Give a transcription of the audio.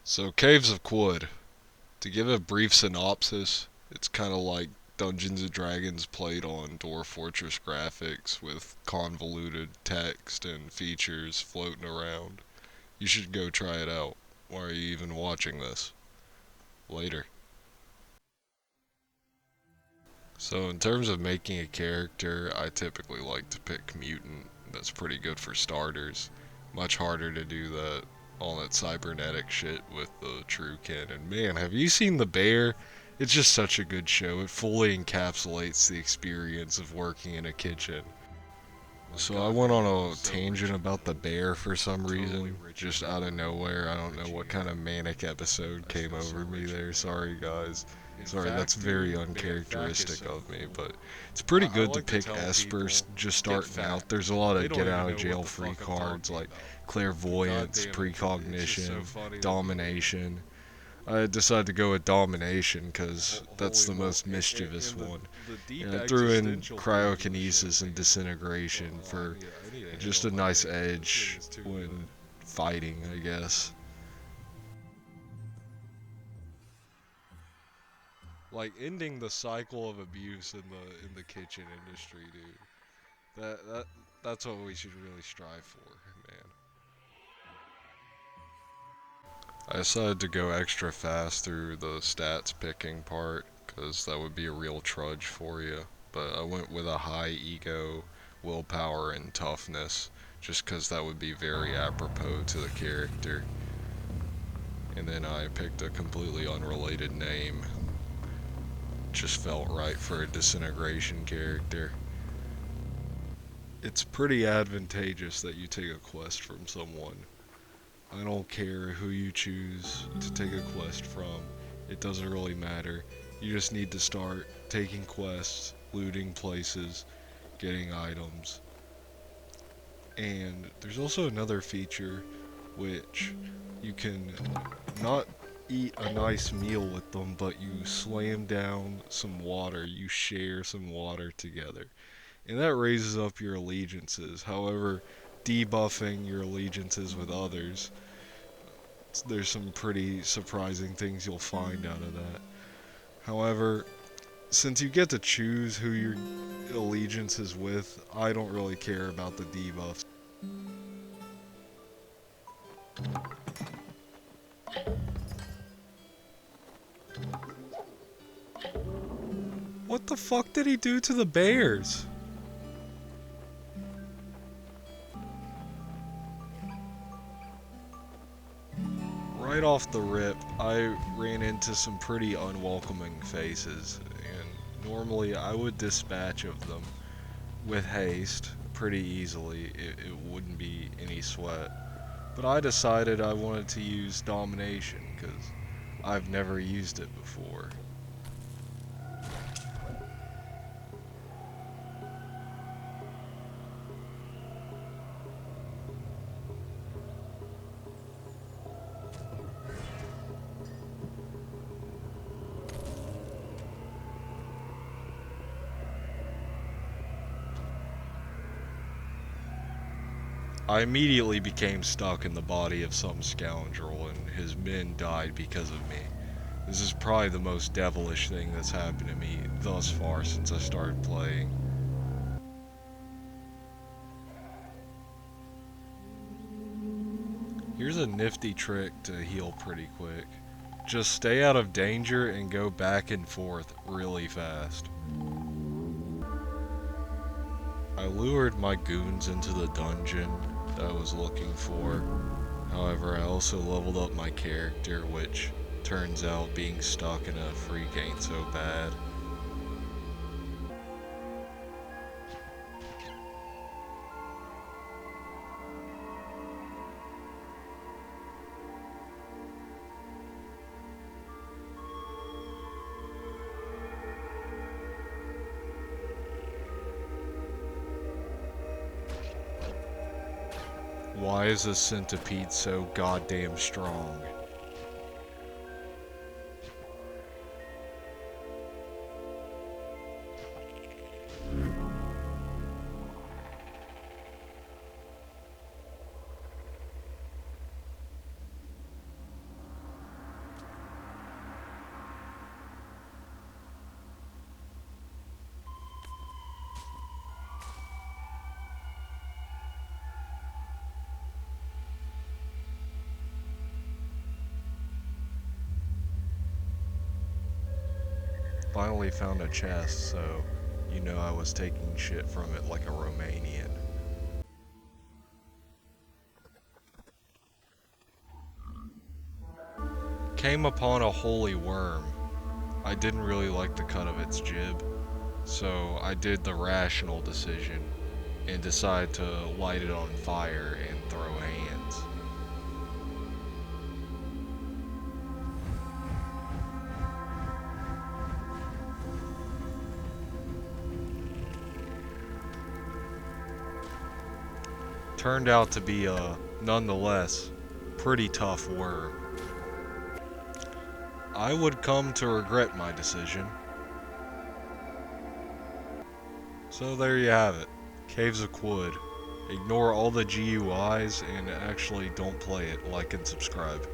So, Caves of Quoid. To give a brief synopsis, it's kind of like Dungeons and Dragons played on Dwarf Fortress graphics with convoluted text and features floating around. You should go try it out. Why are you even watching this? Later. So, in terms of making a character, I typically like to pick Mutant. That's pretty good for starters. Much harder to do that all that cybernetic shit with the True Canon. Man, have you seen The Bear? It's just such a good show. It fully encapsulates the experience of working in a kitchen. So I went on a tangent about The Bear for some reason, just out of nowhere. I don't know what kind of manic episode came over me there. Sorry, guys. Sorry, that's very uncharacteristic of me, but it's pretty good to pick Esper just starting out. There's a lot of get out of jail free cards like clairvoyance, precognition, domination. I decided to go with domination because that's the most mischievous one. And I threw in cryokinesis and disintegration for just a nice edge when fighting, I guess. Like ending the cycle of abuse in the kitchen industry, dude. That's what we should really strive for, man. I decided to go extra fast through the stats picking part because that would be a real trudge for you. But I went with a high ego, willpower, and toughness just because that would be very apropos to the character. And then I picked a completely unrelated name. Just felt right for a disintegration character. It's pretty advantageous that you take a quest from someone. I don't care who you choose to take a quest from. It doesn't really matter. You just need to start taking quests, looting places, getting items. And there's also another feature which you can not eat a nice meal with them, but you slam down some water, you share some water together. And that raises up your allegiances. However, debuffing your allegiances with others, there's some pretty surprising things you'll find out of that. However, since you get to choose who your allegiance is with, I don't really care about the debuffs. What the fuck did he do to the bears? Right off the rip, I ran into some pretty unwelcoming faces, and normally I would dispatch of them with haste pretty easily. It wouldn't be any sweat. But I decided I wanted to use domination because I've never used it before. I immediately became stuck in the body of some scoundrel, and his men died because of me. This is probably the most devilish thing that's happened to me thus far since I started playing. Here's a nifty trick to heal pretty quick. Just stay out of danger and go back and forth really fast. I lured my goons into the dungeon that I was looking for. However, I also leveled up my character, which turns out being stuck in a freak ain't so bad. Why is this centipede so goddamn strong? Finally found a chest, so you know I was taking shit from it like a Romanian. Came upon a holy worm. I didn't really like the cut of its jib, so I did the rational decision and decided to light it on fire and throw hands. Turned out to be a, nonetheless, pretty tough worm. I would come to regret my decision. So there you have it. Caves of Quoid. Ignore all the GUIs and actually don't play it. Like and subscribe.